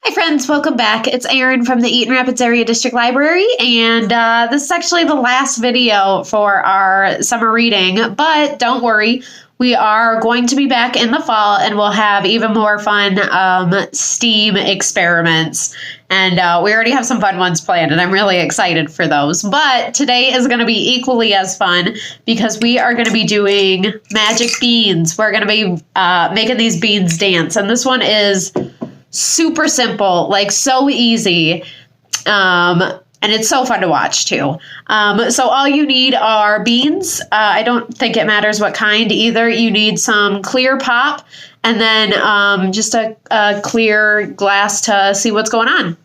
Hi friends, welcome back. It's Erin from the Eaton Rapids Area District Library, and this is actually the last video for our summer reading, but don't worry, we are going to be back in the fall and we'll have even more fun STEAM experiments, and we already have some fun ones planned and I'm really excited for those. But today is going to be equally as fun because we are going to be doing magic beans. We're going to be making these beans dance, and this one is super simple, like so easy, and it's so fun to watch too. So all you need are beans. I don't think it matters what kind either. You need some clear pop and then just a clear glass to see what's going on.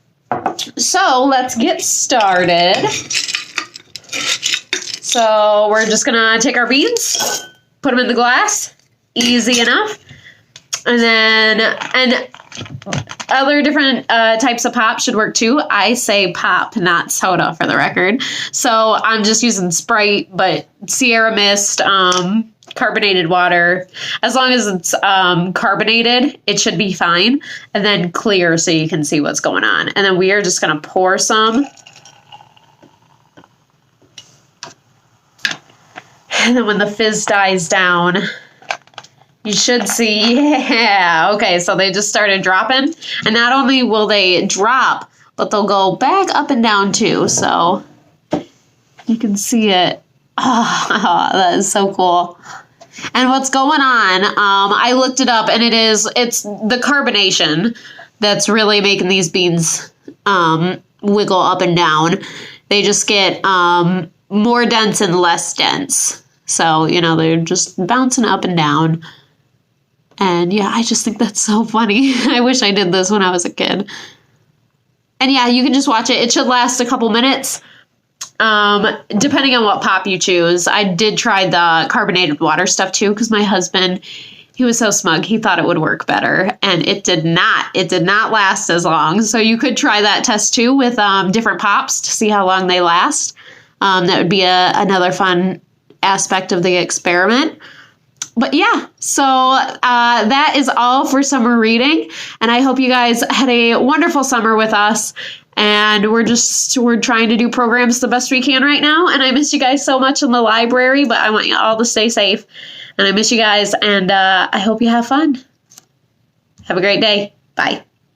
So let's get started. So we're just gonna take our beans, put them in the glass, easy enough. And other different types of pop should work too. I say pop, not soda, for the record. So I'm just using Sprite, but Sierra Mist, carbonated water. As long as it's carbonated, it should be fine. And then clear so you can see what's going on. And then we are just going to pour some. And then when the fizz dies down, you should see, yeah, okay, so they just started dropping. And not only will they drop, but they'll go back up and down too. So you can see it. Oh, that is so cool. And what's going on, I looked it up, and it's the carbonation that's really making these beans wiggle up and down. They just get more dense and less dense. So, you know, they're just bouncing up and down. And yeah, I just think that's so funny. I wish I did this when I was a kid. And yeah, you can just watch it. It should last a couple minutes, depending on what pop you choose. I did try the carbonated water stuff too, because my husband, he was so smug. He thought it would work better, and it did not. It did not last as long. So you could try that test too with different pops to see how long they last. That would be another fun aspect of the experiment. But yeah, so that is all for summer reading, and I hope you guys had a wonderful summer with us, and we're trying to do programs the best we can right now, and I miss you guys so much in the library, but I want you all to stay safe, and I miss you guys, and I hope you have fun. Have a great day. Bye.